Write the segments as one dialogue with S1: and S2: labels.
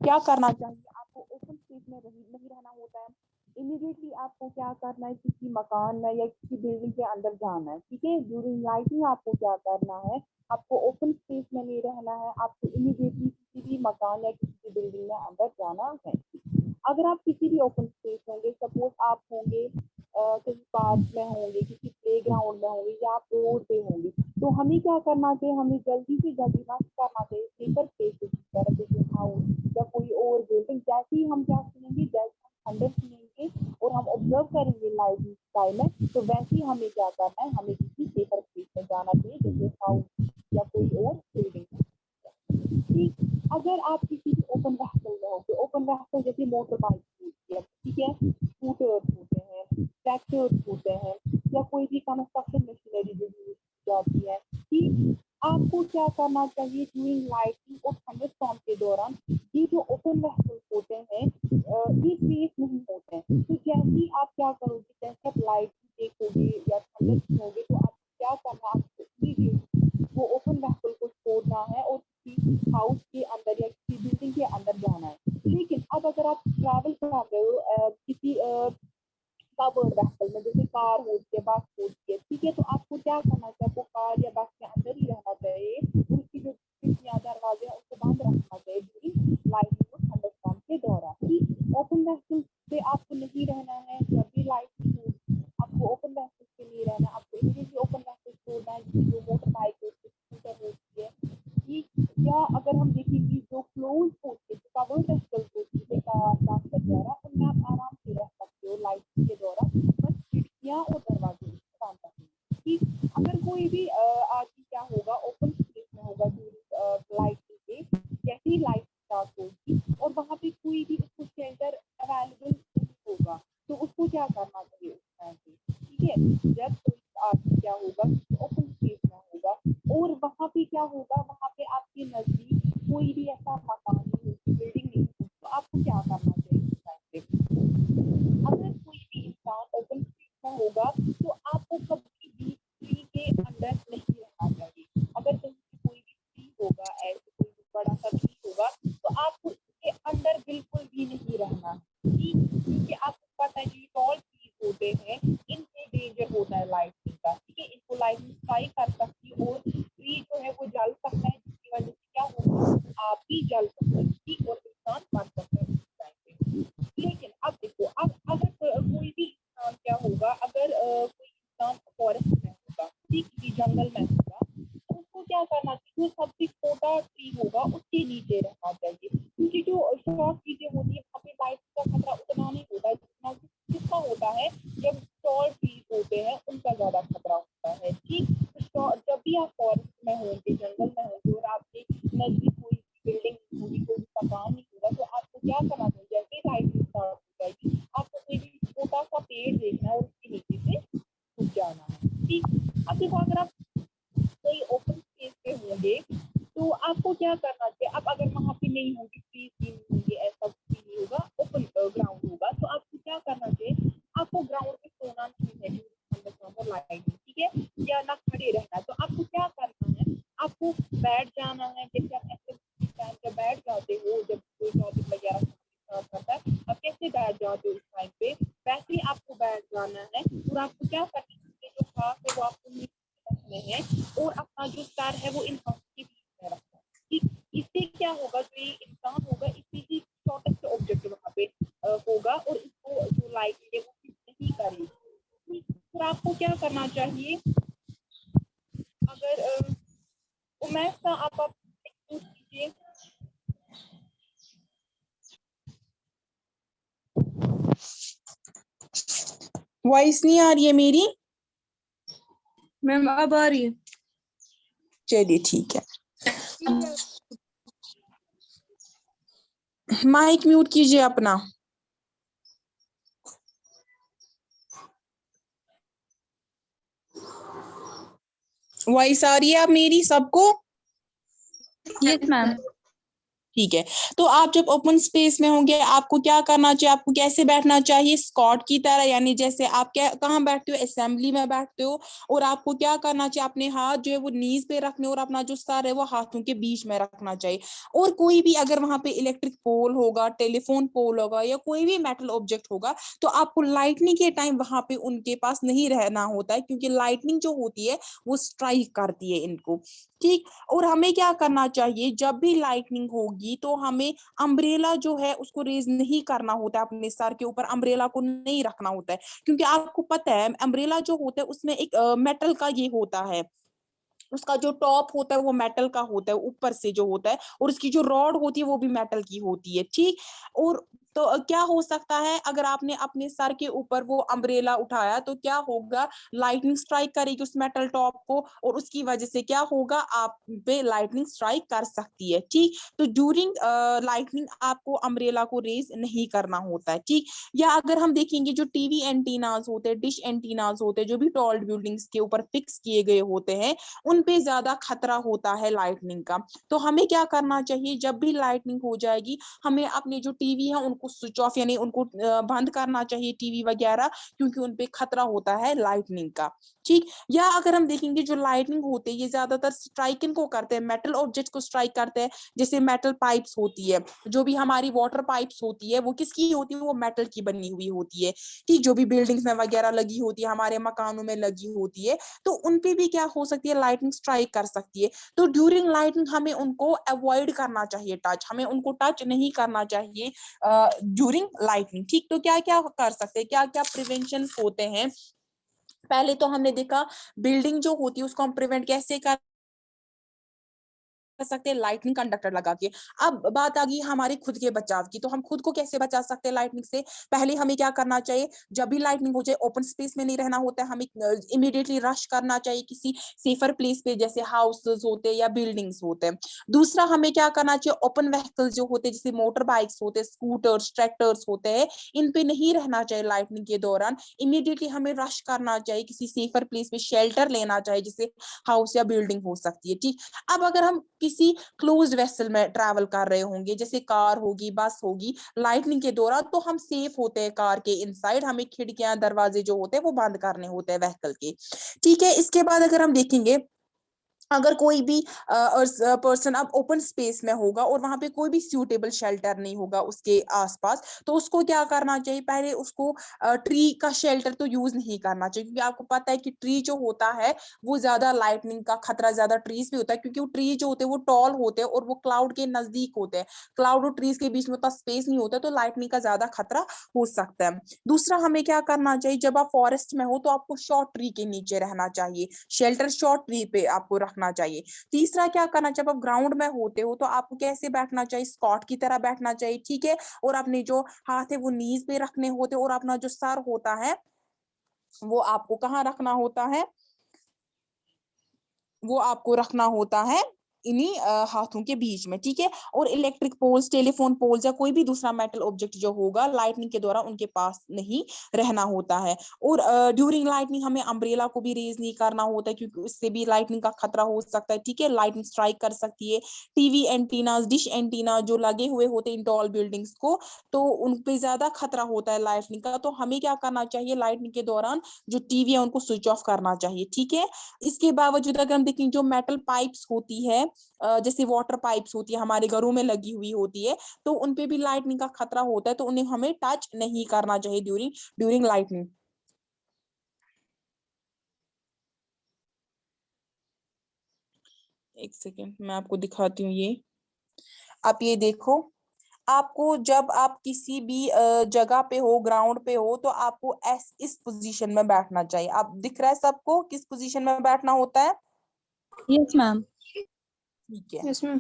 S1: क्या करना चाहिए, आपको ओपन स्पेस में नहीं रहना होता है। इमीडिएटली आपको क्या करना है, किसी मकान में या किसी बिल्डिंग के अंदर जाना है, ठीक है। ड्यूरिंग लाइटिंग आपको क्या करना है, आपको ओपन स्पेस में नहीं रहना है, आपको इमीडिएटली किसी भी मकान या किसी भी बिल्डिंग में अंदर जाना है। अगर आप किसी भी ओपन स्पेस होंगे, सपोज आप होंगे किसी पार्क में होंगे, किसी प्ले ग्राउंड में होंगे या आप रोड पे होंगे, तो हमें क्या करना चाहिए, हमें जल्दी से जल्दी ना करना चाहिए सेफर प्लेसेस की तरफ, जैसे हाउस या कोई और बिल्डिंग। जैसे ही हम क्या सुनेंगे, जैसे हम थंडर सुनेंगे और हम ऑब्जर्व करेंगे लाइट स्काई में, तो वैसे ही हमें क्या करना है, हमें किसी सेफर प्लेस में जाना चाहिए, जैसे हाउस या कोई और बिल्डिंग। ठीक, अगर आप किसी भी ओपन व्हीकल में होंगे, ओपन व्हीकल जैसे मोटर बाइक होती है, ठीक है, स्कूटर्स होते हैं, ट्रैक्टर्स होते हैं, या कोई भी कंस्ट्रक्शन मशीनरी जो यूज की जाती है, कि आपको क्या करना चाहिए ड्यूरिंग लाइटिंग और थंडरस्टॉर्म के दौरान, ये जो ओपन व्हीकल होते हैं ये सेफ नहीं होते हैं। तो जैसे ही आप क्या करोगे, जैसे आप लाइट देखोगे या थंडर सुनोगे, तो आप क्या करना, आपको इमीडिएटली वो ओपन व्हीकल को छोड़ना है और किसी हाउस के अंदर या किसी बिल्डिंग के अंदर जाना है। लेकिन अब अगर आप ट्रैवल कर रहे हो किसी कवर्ड व्हीकल में, जैसे कार होती है, बस होती है, ठीक है, तो आपको क्या करना चाहिए, आपको कार या बस के अंदर ही रहना चाहिए, और उसकी जो खिड़कियां दरवाजे हैं उसको बंद रखना चाहिए ड्यूरिंग लाइटिंग और थंडरस्टॉर्म के दौरान। ठीक, ओपन व्हीकल पे आपको नहीं रहना है, जब भी लाइटिंग होगी आपको ओपन व्हीकल पे नहीं रहना, आपको इमीडिएटली ओपन व्हीकल छोड़ना है, जो मोटर बाइक होती है, स्कूटर होती है, ठीक। या अगर हम देखेंगे जो क्लोज होती है, जो कवर्ड व्हीकल्स होती है, कार बस वगैरह, उनमें आप आराम से रह सकते हो लाइटिंग के दौरान, बस खिड़कियां और दरवाजे बंद रखें। ठीक, अगर कोई भी आदमी क्या होगा, ओपन स्पेस में होगा ड्यूरिंग लाइटिंग के, जैसे ही लाइट स्टार्ट होगी और वहाँ पे कोई भी उसको शेल्टर अवेलेबल नहीं होगा, तो उसको क्या करना चाहिए उस टाइम पे, ठीक है। जब कोई आदमी क्या होगा, ओपन स्पेस में होगा और वहाँ पे क्या होगा, वहाँ पे आपके नजदीक कोई भी ऐसा मकान नहीं होगी, बिल्डिंग नहीं होगी, तो आपको क्या करना चाहिए उस टाइम पे। अगर कोई भी इंसान ओपन स्पेस में होगा, तो आपको कभी भी ट्री के अंदर नहीं रहना चाहिए। अगर कहीं पे कोई भी ट्री होगा, ऐसे कोई भी बड़ा सा ट्री होगा, तो आपको इसके अंदर बिल्कुल भी नहीं रहना, क्योंकि आपको पता है जो टॉल ट्रीज होते हैं, इनसे डेंजर होता है लाइटिंग का, ठीक है, इनको लाइटिंग स्ट्राइक कर सकती है और ट्री जो है वो जल सकता है, जिसकी वजह से क्या होगा, आप भी जल सकते हैं, ठीक, और इंसान मर सकता है उस टाइम पे। लेकिन अब देखो, अब अगर कोई भी इंसान क्या होगा, अगर कोई इंसान फॉरेस्ट में होगा, ठीक, किसी जंगल में होगा, तो उसको क्या करना चाहिए, जो सबसे छोटा ट्री होगा उसके नीचे रहना चाहिए, क्योंकि जो शॉर्ट चीजें होती है वहाँ पे लाइट का खतरा उतना नहीं होता जितना किसका होता है, जब टॉल ट्रीज होते हैं उनका ज्यादा खतरा होता है। ठीक, तो जब भी आप फॉरेस्ट में होंगे, जंगल में होंगे और आपके नजदीक कोई बिल्डिंग नहीं होगी, कोई मकान नहीं होगा, तो आपको क्या करना चाहिए, जैसे लाइटिंग स्टार्ट हो जाएगी, आपको कोई भी छोटा सा पेड़ देखना है और उसके नीचे से छुप जाना है। ठीक, अब देखो, अगर आप कोई ओपन स्पेस पे होंगे, तो आपको क्या करना चाहिए, अब अगर वहाँ पे नहीं होगी, ट्रीज भी नहीं होंगे, ऐसा कुछ भी नहीं होगा, ओपन ग्राउंड होगा, तो आपको क्या करना चाहिए, आपको ग्राउंड पे सोना नहीं है, लाइटिंग, ठीक है, या ना खड़े रहना। तो आपको क्या करना है, आपको बैठ जाना है, जैसे आप एक्टिविटी टाइम पे बैठ जाते हो, जब कोई टॉपिक वगैरह करता है, आप कैसे बैठ जाते हो उस टाइम पे, वैसे ही आपको बैठ जाना है, और आपको क्या करना है, जो खास है वो आपको रखने हैं, और अपना जो सर है वो इंसान के बीच में रखना है। ठीक, इससे क्या होगा, जो ये इंसान होगा, इससे ही शॉर्टेस्ट ऑब्जेक्ट वहाँ पे होगा और इसको जो लाइट है वो नहीं करेगी। फिर आपको क्या करना चाहिए, अगर उमैद का आप पूछ लीजिए।
S2: वॉइस नहीं आ रही है मेरी?
S3: मैम अब आ रही है।
S2: चलिए ठीक है, माइक म्यूट कीजिए अपना। वॉइस आ रही है आप मेरी सबको?
S3: Yes ma'am.
S2: ठीक है। तो आप जब ओपन स्पेस में होंगे आपको क्या करना चाहिए, आपको कैसे बैठना चाहिए, स्क्वाट की तरह, यानी जैसे आप क्या कहाँ बैठते हो, असेंबली में बैठते हो। और आपको क्या करना चाहिए, अपने हाथ जो है वो नीज पे रखने और अपना जो सर है वो हाथों के बीच में रखना चाहिए। और कोई भी अगर वहां पे इलेक्ट्रिक पोल होगा, टेलीफोन पोल होगा या कोई भी मेटल ऑब्जेक्ट होगा तो आपको लाइटनिंग के टाइम वहां पे उनके पास नहीं रहना होता है, क्योंकि लाइटनिंग जो होती है वो स्ट्राइक करती है इनको। ठीक। और हमें क्या करना चाहिए, जब भी लाइटनिंग होगी तो हमें अम्ब्रेला जो है उसको रेज नहीं करना होता है, अपने सर के ऊपर अम्ब्रेला को नहीं रखना होता है, क्योंकि आपको पता है अम्ब्रेला जो होता है उसमें एक मेटल का ये होता है, उसका जो टॉप होता है वो मेटल का होता है ऊपर से जो होता है, और उसकी जो रॉड होती है वो भी मेटल की होती है। ठीक। और तो क्या हो सकता है, अगर आपने अपने सर के ऊपर वो अम्ब्रेला उठाया तो क्या होगा, लाइटनिंग स्ट्राइक करेगी उस मेटल टॉप को, और उसकी वजह से क्या होगा, आप पे लाइटनिंग स्ट्राइक कर सकती है। ठीक। तो ड्यूरिंग लाइटनिंग आपको अम्ब्रेला को रेज नहीं करना होता है। ठीक। या अगर हम देखेंगे जो टीवी एंटीनाज होते हैं, डिश एंटीनाज होते हैं, जो भी टॉल बिल्डिंग्स के ऊपर फिक्स किए गए होते हैं, उन पे ज्यादा खतरा होता है लाइटनिंग का। तो हमें क्या करना चाहिए, जब भी लाइटनिंग हो जाएगी हमें अपने जो टीवी है उनको स्विच ऑफ यानी उनको बंद करना चाहिए, टीवी वगैरह, क्योंकि उन पे खतरा होता है लाइटनिंग का। ठीक। या अगर हम देखेंगे जो लाइटनिंग होती है ये ज्यादातर स्ट्राइक इनको करते हैं, मेटल ऑब्जेक्ट को स्ट्राइक करते हैं, जैसे मेटल पाइप्स होती है, जो भी हमारी वाटर पाइप्स होती है वो किसकी होती है, वो मेटल की बनी हुई होती है। ठीक। जो भी बिल्डिंग्स में वगैरह लगी होती है, हमारे मकानों में लगी होती है, तो उनपे भी क्या हो सकती है, लाइटनिंग स्ट्राइक कर सकती है। तो ड्यूरिंग लाइटनिंग हमें उनको अवॉइड करना चाहिए, टच, हमें उनको टच नहीं करना चाहिए ड्यूरिंग लाइटनिंग। ठीक। तो क्या क्या कर सकते हैं, क्या क्या प्रिवेंशन होते हैं। पहले तो हमने देखा बिल्डिंग जो होती है उसको हम प्रिवेंट कैसे कर सकते हैं, लाइटनिंग कंडक्टर लगा के। अब बात आ गई हमारे खुद के बचाव की, तो हम खुद को कैसे बचा सकते हैं लाइटनिंग से। पहले हमें क्या करना चाहिए, जब भी लाइटनिंग हो जाए ओपन स्पेस में नहीं रहना होता है, हमें इमीडिएटली रश करना चाहिए किसी सेफर प्लेस पे, जैसे हाउसेस होते हैं या बिल्डिंग्स होते हैं। दूसरा हमें क्या करना चाहिए, ओपन व्हीकल जो होते हैं जैसे मोटर बाइक्स होते हैं, स्कूटर्स, ट्रैक्टर्स होते हैं, इन पे नहीं रहना चाहिए लाइटनिंग के दौरान। इमीडिएटली हमें रश करना चाहिए किसी सेफर प्लेस पे, शेल्टर लेना चाहिए, जैसे हाउस या बिल्डिंग हो सकती है। ठीक। अब अगर हम किसी क्लोज्ड वेसल में ट्रैवल कर रहे होंगे, जैसे कार होगी, बस होगी, लाइटनिंग के दौरान, तो हम सेफ होते हैं कार के इनसाइड, हमें खिड़कियां दरवाजे जो होते हैं वो बंद करने होते हैं व्हीकल के। ठीक है। इसके बाद अगर हम देखेंगे, अगर कोई भी पर्सन अब ओपन स्पेस में होगा और वहां पे कोई भी सूटेबल शेल्टर नहीं होगा उसके आसपास, तो उसको क्या करना चाहिए, पहले उसको ट्री का शेल्टर तो यूज नहीं करना चाहिए, क्योंकि आपको पता है कि ट्री जो होता है वो ज्यादा लाइटनिंग का खतरा ज्यादा ट्रीज पे होता है, क्योंकि वो ट्री जो होते हैं वो टॉल होते हैं और वो क्लाउड के नजदीक होते हैं, क्लाउड और ट्रीज के बीच में उतना स्पेस नहीं होता, तो लाइटनिंग का ज्यादा खतरा हो सकता है। दूसरा हमें क्या करना चाहिए, जब आप फॉरेस्ट में हो तो आपको शॉर्ट ट्री के नीचे रहना चाहिए, शेल्टर शॉर्ट ट्री पे आपको रखना चाहिए। तीसरा क्या करना चाहिए, जब आप ग्राउंड में होते हो तो आपको कैसे बैठना चाहिए, स्कॉट की तरह बैठना चाहिए। ठीक है। और अपने जो हाथ है वो नीज पे रखने होते, और अपना जो सर होता है वो आपको कहाँ रखना होता है, वो आपको रखना होता है इन्हीं हाथों के बीच में। ठीक है। और इलेक्ट्रिक पोल्स, टेलीफोन पोल्स या कोई भी दूसरा मेटल ऑब्जेक्ट जो होगा लाइटनिंग के दौरान उनके पास नहीं रहना होता है। और ड्यूरिंग लाइटनिंग हमें अम्ब्रेला को भी रेज नहीं करना होता है, क्योंकि उससे भी लाइटनिंग का खतरा हो सकता है। ठीक है। लाइटनिंग स्ट्राइक कर सकती है। टीवी एंटीना, डिश एंटीना जो लगे हुए होते हैं इन टॉल बिल्डिंग्स को, तो उन पे ज्यादा खतरा होता है लाइटनिंग का। तो हमें क्या करना चाहिए, लाइटनिंग के दौरान जो टीवी है उनको स्विच ऑफ करना चाहिए। ठीक है। इसके बावजूद अगर हम देखें, जो मेटल पाइप्स होती है, जैसे वाटर पाइप्स होती है हमारे घरों में लगी हुई होती है, तो उनपे भी लाइटनिंग का खतरा होता है, तो उन्हें हमें टच नहीं करना चाहिए ड्यूरिंग ड्यूरिंग लाइटनिंग। एक सेकेंड मैं आपको दिखाती हूँ ये। आप ये देखो, आपको जब आप किसी भी जगह पे हो, ग्राउंड पे हो, तो आपको इस पोजीशन में बैठना चाहिए। आप दिख रहा है सबको किस पोजीशन में बैठना होता है।
S3: Yes ma'am.
S2: ठीक है।
S3: Yes ma'am.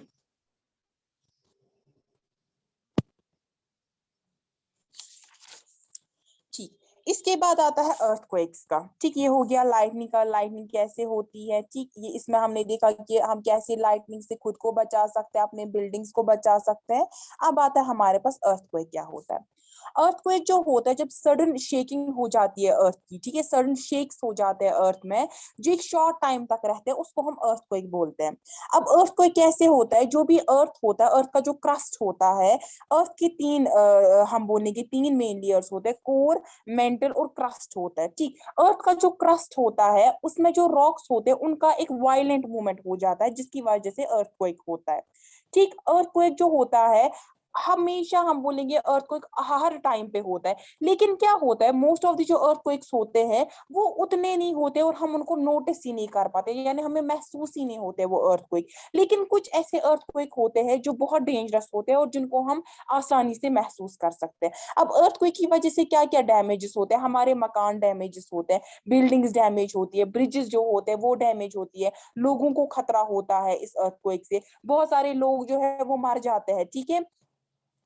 S2: ठीक। इसके बाद आता है अर्थक्वेक्स का। ठीक। ये हो गया लाइटनिंग का, लाइटनिंग कैसे होती है। ठीक। ये इसमें हमने देखा कि हम कैसे लाइटनिंग से खुद को बचा सकते हैं, अपने बिल्डिंग्स को बचा सकते हैं। अब आता है हमारे पास अर्थक्वेक क्या होता है। अर्थक्वेक जो होता है जब सडन शेकिंग हो जाती है अर्थ की, ठीक है, सडन शेक्स हो जाते हैं अर्थ में जो एक शॉर्ट टाइम तक रहते हैं, उसको हम अर्थक्वेक बोलते हैं। अब अर्थक्वेक कैसे होता है, जो भी अर्थ होता है, अर्थ का जो क्रस्ट होता है, अर्थ के तीन हम बोलेंगे तीन मेन लेयर्स होते हैं, कोर, मेंटल और क्रस्ट होता है। ठीक, अर्थ का जो क्रस्ट होता है उसमें जो रॉक्स होते हैं उनका एक वायलेंट मूवमेंट हो जाता है जिसकी वजह से अर्थक्वेक होता है। ठीक, अर्थक्वेक जो होता है हमेशा हम बोलेंगे अर्थक्वेक हर टाइम पे होता है, लेकिन क्या होता है मोस्ट ऑफ द जो अर्थक्वेक्स होते हैं वो उतने नहीं होते और हम उनको नोटिस ही नहीं कर पाते, यानी हमें महसूस ही नहीं होते वो अर्थक्वेक। लेकिन कुछ ऐसे अर्थक्वेक होते हैं जो बहुत डेंजरस होते हैं और जिनको हम आसानी से महसूस कर सकते हैं। अब अर्थक्वेक की वजह से क्या क्या डैमेजेस होते हैं, हमारे मकान डैमेजेस होते हैं, बिल्डिंग्स डैमेज होती है, ब्रिजेस जो होते हैं वो डैमेज होती है, लोगों को खतरा होता है इस अर्थक्वेक से, बहुत सारे लोग जो है वो मर जाते हैं। ठीक है,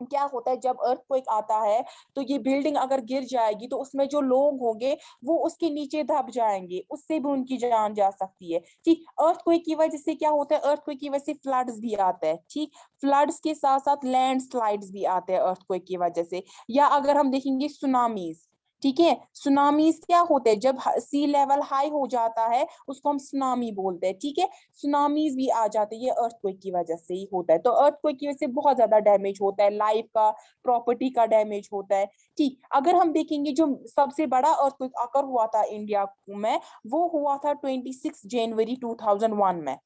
S2: क्या होता है जब अर्थक्वेक आता है तो ये बिल्डिंग अगर गिर जाएगी तो उसमें जो लोग होंगे वो उसके नीचे दब जाएंगे, उससे भी उनकी जान जा सकती है। ठीक, अर्थक्वेक की वजह से क्या होता है, अर्थक्वेक की वजह से फ्लड्स भी आते हैं। ठीक, फ्लड्स के साथ साथ लैंडस्लाइड्स भी आते हैं अर्थक्वेक की वजह से, या अगर हम देखेंगे सुनामीज। ठीक है, सुनामीज क्या होते हैं, जब सी लेवल हाई हो जाता है उसको हम सुनामी बोलते हैं। ठीक है, सुनामीज भी आ जाते हैं, ये अर्थक्वेक की वजह से ही होता है। तो अर्थक्वेक की वजह से बहुत ज्यादा डैमेज होता है, लाइफ का, प्रॉपर्टी का डैमेज होता है। ठीक, अगर हम देखेंगे जो सबसे बड़ा अर्थक्वेक आकर हुआ था इंडिया में, वो हुआ था 26 जनवरी 2001 में।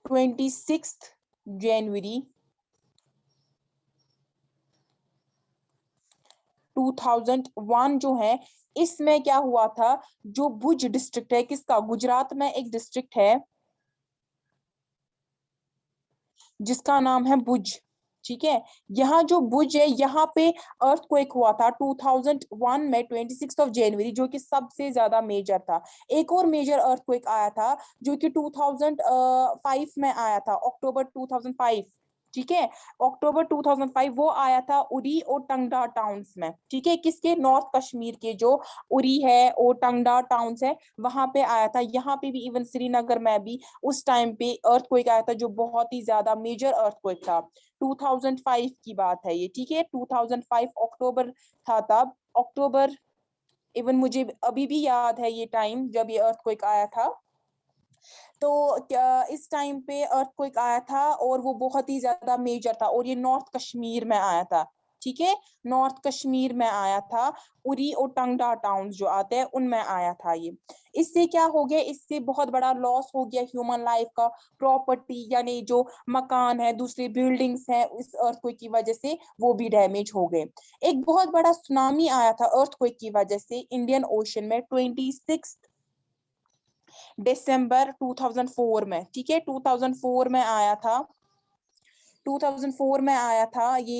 S2: 26 जनवरी 2001 जो है, इसमें क्या हुआ था, जो भुज डिस्ट्रिक्ट है, किसका, गुजरात में एक डिस्ट्रिक्ट है जिसका नाम है भुज। ठीक है, यहाँ जो भुज है यहाँ पे अर्थक्वेक हुआ था 2001 में 26 जनवरी, जो कि सबसे ज्यादा मेजर था। एक और मेजर अर्थक्वेक आया था जो कि 2005 में आया था, अक्टूबर 2005। ठीक है, अक्टूबर 2005 वो आया था उरी और टंगडा टाउन्स में। ठीक है, किसके, नॉर्थ कश्मीर के जो उरी है और टंगडा टाउन्स है वहां पे आया था। यहाँ पे भी इवन श्रीनगर में भी उस टाइम पे अर्थक्वेक आया था जो बहुत ही ज्यादा मेजर अर्थक्वेक था। 2005 की बात है ये। ठीक है, 2005 अक्टूबर था तब, अक्टूबर, इवन मुझे अभी भी याद है ये टाइम जब ये अर्थक्वेक आया था। तो क्या इस टाइम पे अर्थक्वेक आया था और वो बहुत ही ज्यादा मेजर था और ये नॉर्थ कश्मीर में आया था। ठीक है, नॉर्थ कश्मीर में आया था, उरी और टंगडा टाउन जो आते हैं उनमें आया था ये। इससे क्या हो गया, इससे बहुत बड़ा लॉस हो गया ह्यूमन लाइफ का, प्रॉपर्टी यानी जो मकान है, दूसरी बिल्डिंग्स है, इस अर्थक्वेक की वजह से वो भी डैमेज हो गए। एक बहुत बड़ा सुनामी आया था अर्थक्वेक की वजह से इंडियन ओशन में 26 दिसंबर 2004 में। ठीक है, 2004 में आया था, 2004 में आया था ये,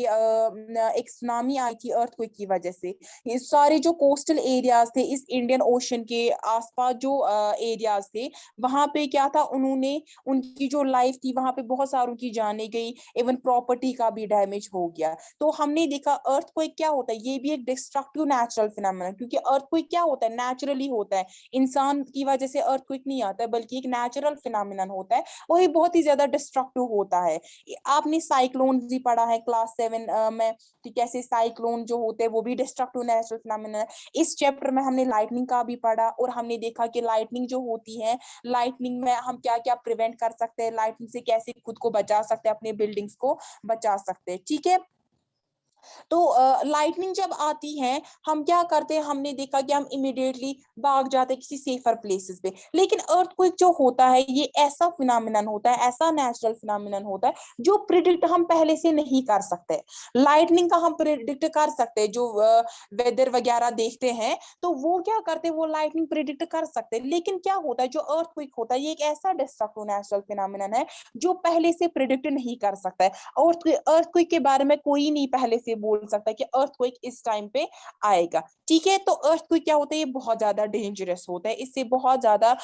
S2: एक सुनामी आई थी अर्थक्वेक की वजह से। ये सारे जो कोस्टल एरियाज थे इस इंडियन ओशन के आसपास जो एरियाज थे, वहां पे क्या था, उन्होंने, उनकी जो लाइफ थी वहां पे बहुत सारों की जाने गई, इवन प्रॉपर्टी का भी डैमेज हो गया। तो हमने देखा अर्थक्वेक क्या होता है, ये भी एक डिस्ट्रक्टिव नेचुरल फिनोमेना, क्योंकि अर्थक्वेक क्या होता है, नेचुरली होता है, इंसान की वजह से अर्थक्वेक नहीं आता है, बल्कि एक नेचुरल फिनोमेनन होता है और ये बहुत ही ज्यादा डिस्ट्रक्टिव होता है। आपने साइक्लोन भी पढ़ा है क्लास 7 में कि कैसे साइक्लोन जो होते हैं वो भी डिस्ट्रक्टिव नेचुरल फिनोमेना है। इस चैप्टर में हमने लाइटनिंग का भी पढ़ा और हमने देखा कि लाइटनिंग जो होती है, लाइटनिंग में हम क्या क्या प्रिवेंट कर सकते हैं, लाइटनिंग से कैसे खुद को बचा सकते हैं, अपने बिल्डिंग्स को बचा सकते हैं। ठीक है, तो लाइटनिंग जब आती है हम क्या करते हैं, हमने देखा कि हम इमिडिएटली भाग जाते हैं किसी सेफर प्लेसेस पे। लेकिन अर्थक्वेक जो होता है ये ऐसा फिनोमिनन होता है, ऐसा नेचुरल फिनोमिनन होता है जो प्रिडिक्ट हम पहले से नहीं कर सकते। लाइटनिंग का हम प्रिडिक्ट कर सकते हैं, जो वेदर वगैरह देखते हैं तो वो क्या करते हैं, वो लाइटनिंग प्रिडिक्ट कर सकते हैं। लेकिन क्या होता है, जो अर्थक्वेक होता है ये एक ऐसा डिस्ट्रक्टिव नेचुरल फिनोमिनन है जो पहले से प्रिडिक्ट नहीं कर सकता है। और अर्थक्वेक के बारे में कोई नहीं पहले से बोल सकता कि अर्थक्वेक इस टाइम पे आएगा। ठीक है, तो अर्थक्वेक क्या होता है, ये बहुत ज्यादा डेंजरस होता है, इससे बहुत ज्यादा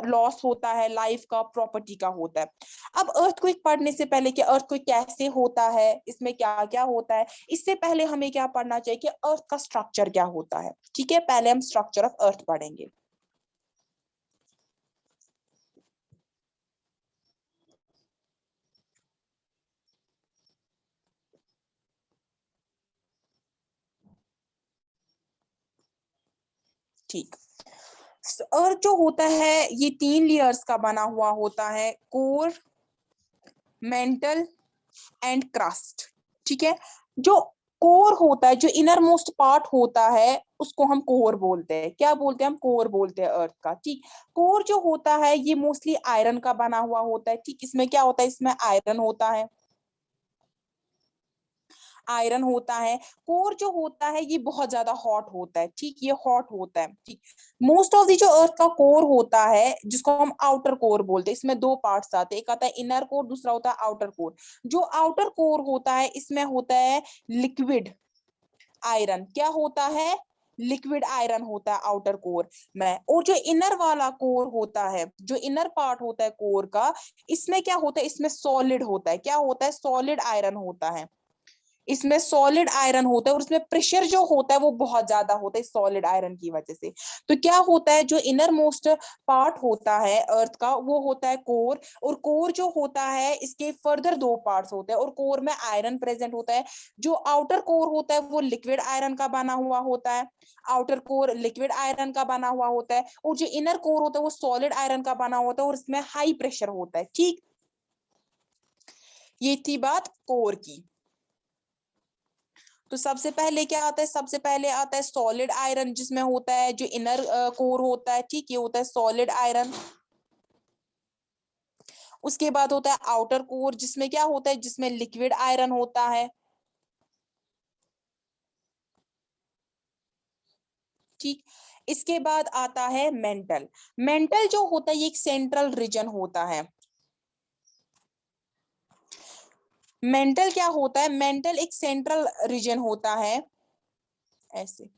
S2: लॉस होता है, लाइफ का, प्रॉपर्टी का होता है। अब अर्थक्वेक पढ़ने से पहले कि अर्थक्वेक कैसे होता है, इसमें क्या क्या होता है, इससे पहले हमें क्या पढ़ना चाहिए कि अर्थ का स्ट्रक्चर क्या होता है। ठीक है, पहले हम स्ट्रक्चर ऑफ अर्थ पढ़ेंगे। ठीक। अर्थ जो होता है ये 3 लेयर्स का बना हुआ होता है, कोर, मेंटल एंड क्रस्ट। ठीक है, जो कोर होता है, जो इनर मोस्ट पार्ट होता है, उसको हम कोर बोलते हैं। क्या बोलते हैं हम? कोर बोलते हैं अर्थ का। ठीक, कोर जो होता है ये मोस्टली आयरन का बना हुआ होता है। ठीक, इसमें क्या होता है? इसमें आयरन होता है, आयरन होता है। कोर जो होता है ये बहुत ज्यादा हॉट होता है। ठीक, ये हॉट होता है। ठीक, मोस्ट ऑफ दी जो अर्थ का कोर होता है जिसको हम आउटर कोर बोलते हैं, इसमें 2 पार्ट्स आते हैं, एक आता है इनर कोर, दूसरा होता है आउटर कोर। जो आउटर कोर होता है इसमें होता है लिक्विड आयरन। क्या होता है? लिक्विड आयरन होता है आउटर कोर में। और जो इनर वाला कोर होता है, जो इनर पार्ट होता है कोर का, इसमें क्या होता है? इसमें सॉलिड होता है। क्या होता है? सॉलिड आयरन होता है। इसमें सॉलिड आयरन होता है और इसमें प्रेशर जो होता है वो बहुत ज्यादा होता है सॉलिड आयरन की वजह से। तो क्या होता है? जो इनर मोस्ट पार्ट होता है अर्थ का वो होता है कोर, और कोर जो होता है इसके फर्दर 2 पार्ट्स होते हैं और कोर में आयरन प्रेजेंट होता है। जो आउटर कोर होता है वो लिक्विड आयरन का बना हुआ होता है, आउटर कोर लिक्विड आयरन का बना हुआ होता है, और जो इनर कोर होता है वो सॉलिड आयरन का बना होता है और इसमें हाई प्रेशर होता है। ठीक, ये थी बात कोर की। तो सबसे पहले क्या आता है? सबसे पहले आता है सॉलिड आयरन, जिसमें होता है जो इनर कोर होता है। ठीक, ये होता है सॉलिड आयरन। उसके बाद होता है आउटर कोर, जिसमें क्या होता है? जिसमें लिक्विड आयरन होता है। ठीक, इसके बाद आता है मेंटल। मेंटल जो होता है ये एक सेंट्रल रीजन होता है। मेंटल क्या होता है? मेंटल एक सेंट्रल रीजन होता है, ऐसे।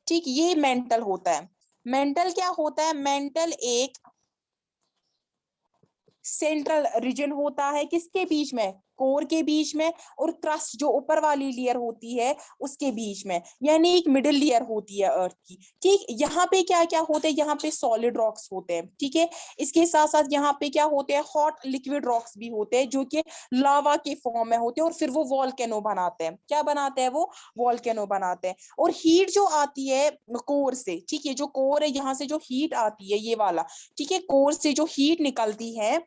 S2: ठीक, ये मेंटल होता है। मेंटल क्या होता है? मेंटल एक सेंट्रल रीजन होता है, किसके बीच में? कोर के बीच में, और क्रस्ट जो ऊपर वाली लेयर होती है उसके बीच में, यानी एक मिडिल लेयर होती है अर्थ की। ठीक, यहाँ पे क्या क्या होते हैं? यहाँ पे सॉलिड रॉक्स होते हैं। ठीक है, इसके साथ साथ यहाँ पे क्या होते हैं? हॉट लिक्विड रॉक्स भी होते हैं जो कि लावा के फॉर्म में होते हैं, और फिर वो वॉल्केनो बनाते हैं। क्या बनाते हैं? वो वॉल्केनो बनाते हैं। और हीट जो आती है कोर से, ठीक है, जो कोर है यहाँ से जो हीट आती है ये वाला, ठीक है, कोर से जो हीट निकलती है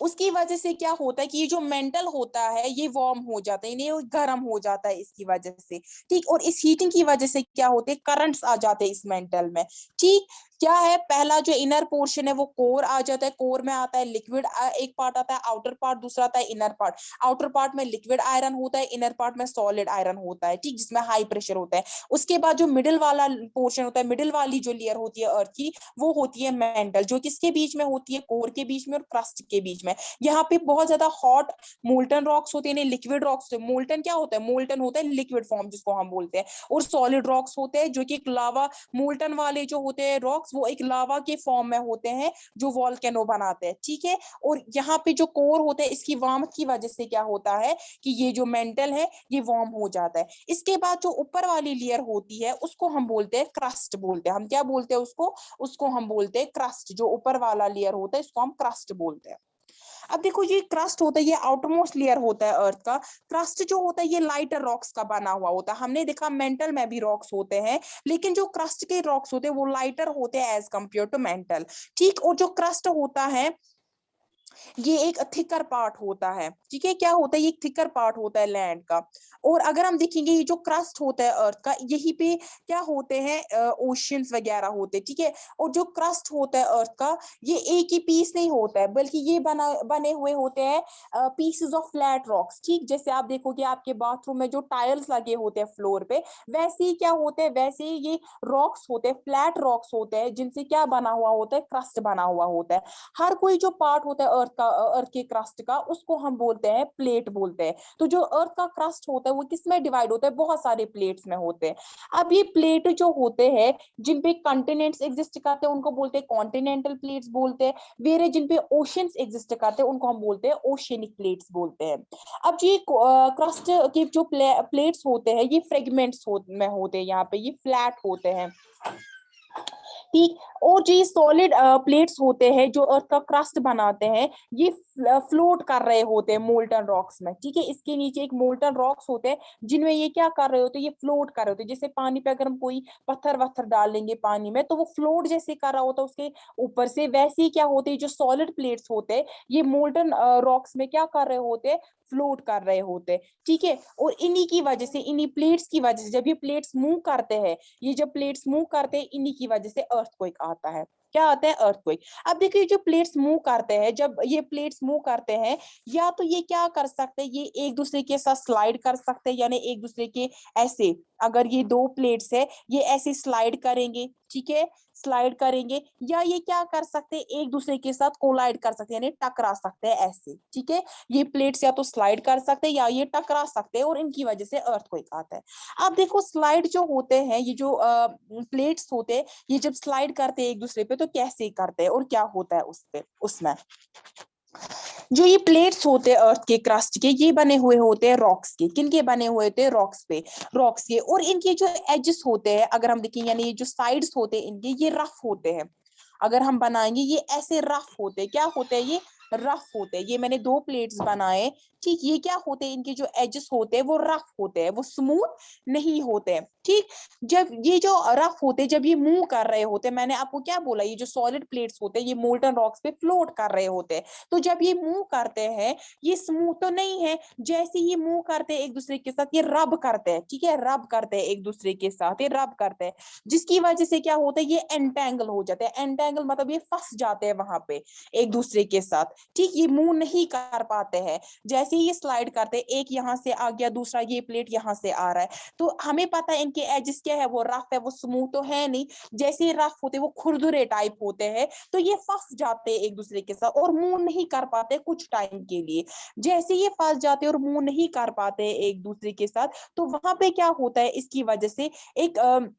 S2: उसकी वजह से क्या होता है कि ये जो मेंटल होता है ये वार्म हो जाता है, यानी गर्म हो जाता है इसकी वजह से। ठीक, और इस हीटिंग की वजह से क्या होते हैं? करंट्स आ जाते हैं इस मेंटल में। ठीक, क्या है? पहला जो इनर पोर्शन है वो कोर आ जाता है, कोर में आता है लिक्विड, एक पार्ट आता है आउटर पार्ट, दूसरा आता है इनर पार्ट। आउटर पार्ट में लिक्विड आयरन होता है, इनर पार्ट में सॉलिड आयरन होता है। ठीक, जिसमें हाई प्रेशर होता है। उसके बाद जो मिडिल वाला पोर्शन होता है, मिडिल वाली जो लेयर होती है अर्थ की, वो होती है मेंटल, जो किसके बीच में होती है? कोर के बीच में और क्रस्ट के बीच में। यहाँ पे बहुत ज्यादा हॉट मोल्टन रॉक्स होते हैं, लिक्विड रॉक्स। मोल्टन क्या होता है? मोल्टन होता है लिक्विड फॉर्म जिसको हम बोलते हैं, और सॉलिड रॉक्स होते हैं जो कि एक लावा, मोल्टन वाले जो होते हैं रॉक्स वो एक लावा के फॉर्म में होते हैं जो वॉल्केनो बनाते हैं। ठीक है, और यहाँ पे जो कोर होता है इसकी वार्मथ की वजह से क्या होता है कि ये जो मेंटल है ये वार्म हो जाता है। इसके बाद जो ऊपर वाली लेयर होती है उसको हम बोलते हैं क्रस्ट बोलते हैं। हम क्या बोलते हैं उसको? उसको हम बोलते हैं क्रस्ट। जो ऊपर वाला लेयर होता है इसको हम क्रस्ट बोलते हैं। अब देखो ये क्रस्ट होता है, ये आउटरमोस्ट लेयर होता है अर्थ का। क्रस्ट जो होता है ये लाइटर रॉक्स का बना हुआ होता है। हमने देखा मेंटल में भी रॉक्स होते हैं, लेकिन जो क्रस्ट के रॉक्स होते हैं वो लाइटर होते हैं एज कंपेयर टू मेंटल। ठीक, और जो क्रस्ट होता है ये एक थिकर पार्ट होता है। ठीक है, क्या होता है? ये एक थिकर पार्ट होता है लैंड का। और अगर हम देखेंगे ये जो क्रस्ट होता है अर्थ का, यही पे क्या होते हैं? ओशियंस वगैरह होते हैं। ठीक है, और जो क्रस्ट होता है अर्थ का ये एक ही पीस नहीं होता है, बल्कि ये बने हुए होते हैं पीसेस ऑफ फ्लैट रॉक्स। ठीक, जैसे आप देखोगे आपके बाथरूम में जो टाइल्स लगे होते हैं फ्लोर पे, वैसे ही क्या होते हैं? वैसे ही ये रॉक्स होते हैं, फ्लैट रॉक्स होते हैं जिनसे क्या बना हुआ होता है? क्रस्ट बना हुआ होता है। हर कोई जो पार्ट होता है अर्थ के क्रस्ट का उसको हम बोलते हैं प्लेट बोलते हैं। तो जो अर्थ का क्रस्ट होता है वो किसमें डिवाइड होता है? बहुत सारे प्लेट्स में होते हैं। अब ये प्लेट जो होते हैं जिन पे कॉन्टिनेंट्स एग्जिस्ट करते हैं उनको बोलते हैं कॉन्टिनेंटल प्लेट्स बोलते हैं। वेरे जिन पे ओशियंस एग्जिस्ट करते हैं उनको हम बोलते हैं ओशियनिक प्लेट्स बोलते हैं। अब ये क्रस्ट के जो प्लेट्स होते हैं ये फ्रेगमेंट्स में होते हैं, यहाँ पे ये फ्लैट होते हैं। ठीक, और जो सॉलिड प्लेट्स होते हैं जो अर्थ का क्रस्ट बनाते हैं ये फ्लोट कर रहे होते हैं मोल्टन रॉक्स में, ठीक है। इसके नीचे एक मोल्टन रॉक्स होते हैं जिनमें ये क्या कर रहे होते हैं, ये फ्लोट कर रहे होते हैं। जैसे पानी पे अगर हम कोई पत्थर वत्थर डालेंगे पानी में तो वो फ्लोट जैसे कर रहा होता है उसके ऊपर से, वैसे ही क्या होते हैं जो सॉलिड प्लेट्स होते हैं ये मोल्टन रॉक्स में क्या कर रहे होते हैं, फ्लोट कर रहे होते हैं, ठीक है। और इन्हीं की वजह से, इन्हीं प्लेट्स की वजह से जब ये प्लेट्स मूव करते हैं, ये जब प्लेट्स मूव करते हैं इन्हीं की वजह से अर्थक्वेक आता है। क्या आता है, अर्थक्वेक। अब देखिए जो प्लेट्स मूव करते हैं, जब ये प्लेट्स मूव करते हैं या तो ये क्या कर सकते हैं, ये एक दूसरे के साथ स्लाइड कर सकते हैं, यानी एक दूसरे के ऐसे, अगर ये दो प्लेट्स है ये ऐसे स्लाइड करेंगे, ठीक है, स्लाइड करेंगे, या ये क्या कर सकते हैं एक दूसरे के साथ कोलाइड कर सकते हैं, यानी टकरा सकते हैं ऐसे, ठीक है। ये प्लेट्स या तो स्लाइड कर सकते हैं या ये टकरा सकते हैं और इनकी वजह से अर्थक्वेक आता है। अब देखो स्लाइड जो होते हैं, ये जो प्लेट्स होते हैं ये जब स्लाइड करते हैं एक दूसरे पे तो कैसे करते हैं और क्या होता है उस पे, उसमें जो ये प्लेट्स होते हैं अर्थ के क्रस्ट के, ये बने हुए होते हैं रॉक्स के। किनके बने हुए होते हैं, रॉक्स पे, रॉक्स के। और इनके जो एजेस होते हैं अगर हम देखें, यानी ये जो साइड्स होते हैं इनके, ये रफ होते हैं। अगर हम बनाएंगे ये ऐसे रफ होते हैं, क्या होते हैं, ये रफ होते हैं। ये मैंने दो प्लेट्स बनाए, ठीक, ये क्या होते हैं, इनके जो एजेस होते हैं वो रफ होते हैं, वो स्मूथ नहीं होते हैं, ठीक। जब ये जो रफ होते हैं, जब ये मूव कर रहे होते हैं, मैंने आपको क्या बोला, ये जो सॉलिड प्लेट्स होते हैं ये मोल्टन रॉक्स पे फ्लोट कर रहे होते हैं। तो जब ये मूव करते हैं ये स्मूथ तो नहीं है, जैसे ये मूव करते हैं एक दूसरे के साथ ये रब करते हैं, ठीक है, रब करते हैं एक दूसरे के साथ, ये रब करते हैं, जिसकी वजह से क्या होता है, ये एंटेंगल हो जाते हैं। एंटेंगल मतलब ये फंस जाते हैं वहां पे एक दूसरे के साथ, ठीक, ये मूव नहीं कर पाते हैं। जैसे ही ये स्लाइड करते हैं, एक यहाँ से आ गया, दूसरा ये प्लेट यहाँ से आ रहा है, तो हमें पता है इनके एजेस क्या है, वो रफ है, वो स्मूथ तो है नहीं। जैसे रफ होते वो खुरदुरे टाइप होते हैं, तो ये फंस जाते हैं एक दूसरे के साथ और मूव नहीं कर पाते कुछ टाइम के लिए। जैसे ये फंस जाते हैं और मूव नहीं कर पाते एक दूसरे के साथ, तो वहां पे क्या होता है, इसकी वजह से एक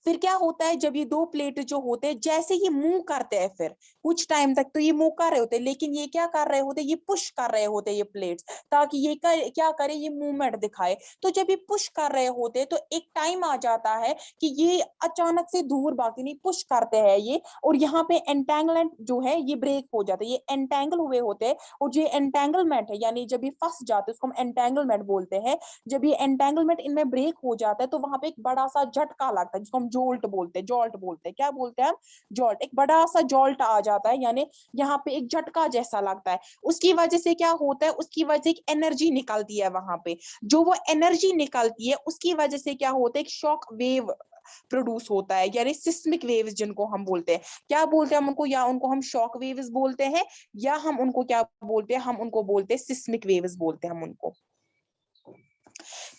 S2: फिर क्या होता है, जब ये दो प्लेट जो होते हैं जैसे ये मूव करते हैं, फिर कुछ टाइम तक तो ये मूव कर रहे होते हैं, लेकिन ये क्या कर रहे होते हैं, ये पुश कर रहे होते हैं ये प्लेट्स, ताकि ये क्या करे, ये मूवमेंट दिखाए। तो जब ये पुश कर रहे होते हैं तो एक टाइम आ जाता है कि ये अचानक से दूर भागते नहीं, पुश करते हैं ये, और यहाँ पे एंटेंगलमेंट जो है ये ब्रेक हो जाता है, ये एंटेंगल हुए होते हैं। और जो एंटेंगलमेंट है, यानी जब ये फंस जाते हैं उसको हम एंटेंगलमेंट बोलते हैं। जब ये एंटेंगलमेंट इनमें ब्रेक हो जाता है तो वहां पे एक बड़ा सा झटका लगता है, जिसको हम जोल्ट बोलते हैं, जॉल्ट बोलते हैं, क्या बोलते हैं हम, जॉल्ट। एक बड़ा सा जॉल्ट आ जाता है, यानी यहाँ पे एक झटका जैसा लगता है। उसकी वजह से क्या होता है, उसकी वजह से एक एनर्जी निकलती है वहां पे, जो वो एनर्जी निकलती है उसकी वजह से क्या होता है, एक शॉक वेव प्रोड्यूस होता है, यानी सिस्मिक वेव्स जिनको हम बोलते हैं। क्या बोलते हैं हम उनको, या उनको हम शॉक वेव्स बोलते हैं, या हम उनको क्या बोलते हैं, हम उनको बोलते हैं सिस्मिक वेव्स बोलते हैं हम उनको,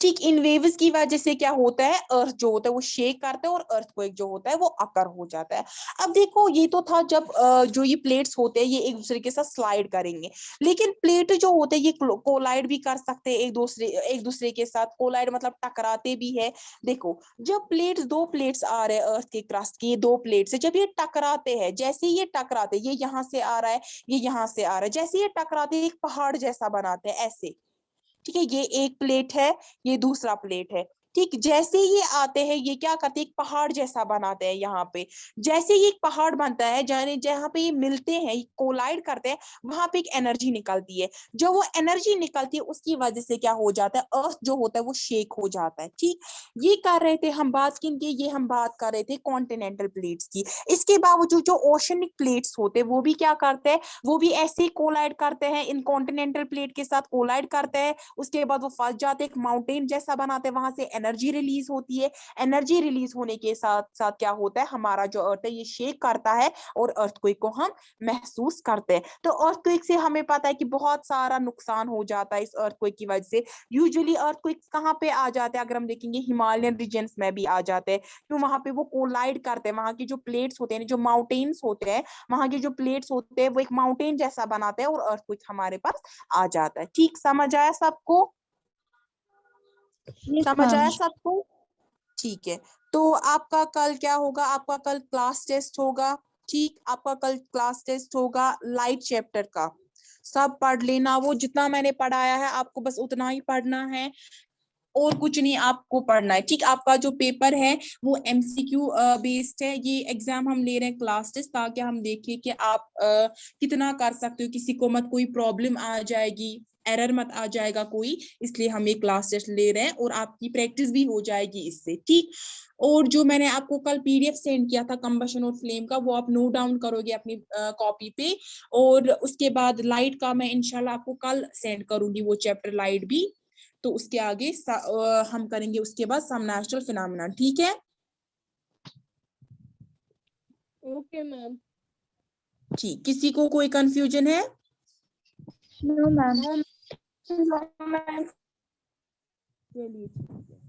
S2: ठीक। इन वेव्स की वजह से क्या होता है, अर्थ जो होता है वो शेक करता है और अर्थक्वेक जो होता है वो अकर हो जाता है। अब देखो ये तो था जब जो ये प्लेट्स होते हैं ये एक दूसरे के साथ स्लाइड करेंगे, लेकिन प्लेट जो होते हैं ये कोलाइड भी कर सकते हैं एक दूसरे के साथ, कोलाइड मतलब टकराते भी है। देखो जब दो प्लेट्स आ रहे हैं अर्थ के क्रस्ट की, दो प्लेट्स जब ये टकराते हैं, जैसे ये टकराते, ये यहाँ से आ रहा है, ये यहाँ से आ रहा है, जैसे ये टकराते एक पहाड़ जैसा बनाते हैं ऐसे, ठीक है। ये एक प्लेट है, ये दूसरा प्लेट है, ठीक। जैसे ये आते हैं ये क्या करते हैं, एक पहाड़ जैसा बनाते हैं यहाँ पे। जैसे ये एक पहाड़ बनता है, जहाँ पे ये मिलते हैं, कोलाइड करते हैं, वहां पे एक एनर्जी निकलती है। जो वो एनर्जी निकलती है उसकी वजह से क्या हो जाता है, अर्थ जो होता है वो शेक हो जाता है, ठीक। ये कर रहे थे हम बात किनकी, ये हम बात कर रहे थे कॉन्टिनेंटल प्लेट्स की। इसके बावजूद जो ओशनिक प्लेट्स होते हैं वो भी क्या करते हैं, वो भी ऐसे ही कोलाइड करते हैं, इन कॉन्टिनेंटल प्लेट के साथ कोलाइड करते हैं। उसके बाद वो फंस जाते, एक माउंटेन जैसा बनाते हैं, वहां से एनर्जी रिलीज होती है। एनर्जी रिलीज होने के साथ साथ क्या होता है, हमारा जो अर्थ है ये शेक करता है और अर्थक्वेक को हम महसूस करते हैं। तो अर्थक्वेक से हमें पता है कि बहुत सारा नुकसान हो जाता है इस अर्थक्वेक की वजह से। यूजुअली अर्थक्वेक कहाँ पे आ जाते हैं, अगर हम देखेंगे हिमालयन रीजन्स में भी आ जाते हैं, तो वहां पे वो कोलाइड करते हैं, वहां की जो प्लेट्स होते हैं, जो माउंटेन्स होते हैं, वहां के जो प्लेट्स होते हैं वो एक माउंटेन जैसा बनाते हैं और अर्थक्वेक हमारे पास आ जाता है, ठीक। समझ आया सबको, समझ आया सबको, ठीक है। तो आपका कल क्या होगा, आपका कल क्लास टेस्ट होगा, ठीक। आपका कल क्लास टेस्ट होगा लाइट चैप्टर का, सब पढ़ लेना, वो जितना मैंने पढ़ाया है आपको बस उतना ही पढ़ना है। और कुछ नहीं आपको पढ़ना है। ठीक, आपका जो पेपर है वो MCQ बेस्ड है। ये एग्जाम हम ले रहे हैं क्लास टेस्ट, ताकि हम देखें कि आप कितना कर सकते हो, किसी को मत कोई प्रॉब्लम आ जाएगी, एरर मत आ जाएगा कोई, इसलिए हम ये क्लास टेस्ट ले रहे हैं और आपकी प्रैक्टिस भी हो जाएगी इससे। ठीक, और जो मैंने आपको कल PDF सेंड किया था कंबशन और फ्लेम का, वो आप नोट डाउन करोगे अपनी कॉपी पे, और उसके बाद लाइट का मैं इंशाल्लाह आपको कल सेंड करूंगी वो चैप्टर लाइट भी। तो उसके आगे हम करेंगे उसके बाद सम नेचुरल फिनोमेना। ठीक है,
S3: ओके मैम।
S2: ठीक, किसी को कोई कंफ्यूजन है?
S1: No ma'am.
S2: चलिए ठीक है।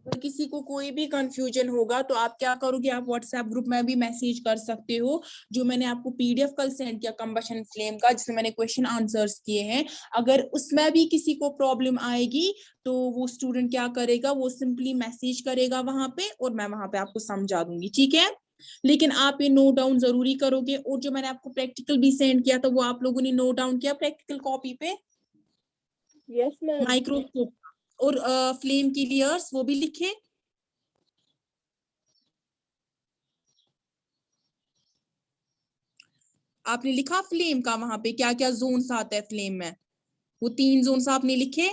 S2: अगर किसी को कोई भी कंफ्यूजन होगा तो आप क्या करोगे, आप व्हाट्सएप ग्रुप में भी मैसेज कर सकते हो। जो मैंने आपको PDF कल सेंड किया कंबशन फ्लेम का, जिसमें मैंने क्वेश्चन आंसर्स किए हैं, अगर उसमें भी किसी को प्रॉब्लम आएगी तो वो स्टूडेंट क्या करेगा, वो सिंपली मैसेज करेगा वहां पे और मैं वहां पे आपको समझा दूंगी। ठीक है, लेकिन आप ये नोट डाउन जरूरी करोगे। और जो मैंने आपको प्रैक्टिकल भी सेंड किया था वो आप लोगों ने नोट डाउन किया प्रैक्टिकल कॉपी पे?
S3: Yes ma'am.
S2: माइक्रोस्कोप और फ्लेम की लेयर्स वो भी लिखे? आपने लिखा फ्लेम का वहां पे क्या क्या जोन्स आता है फ्लेम में? वो 3 जोन्स आपने लिखे?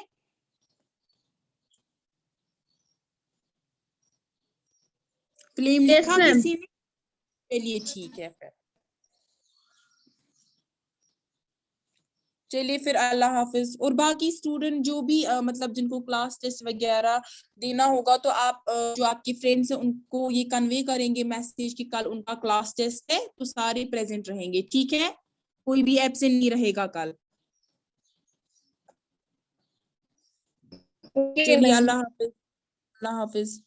S2: फ्लेम
S3: Yes,
S2: लिखा
S3: ma'am.
S2: किसी ने? चलिए ठीक है फिर, चलिए फिर अल्लाह हाफिज। और बाकी स्टूडेंट जो भी मतलब जिनको क्लास टेस्ट वगैरह देना होगा, तो आप जो आपकी फ्रेंड्स हैं उनको ये कन्वे करेंगे मैसेज कि कल उनका क्लास टेस्ट है, तो सारे प्रेजेंट रहेंगे। ठीक है, कोई भी एब्सेंट नहीं रहेगा कल।
S3: Okay,
S2: चलिए
S3: ma'am.
S2: अल्लाह हाफिज, अल्लाह हाफिज।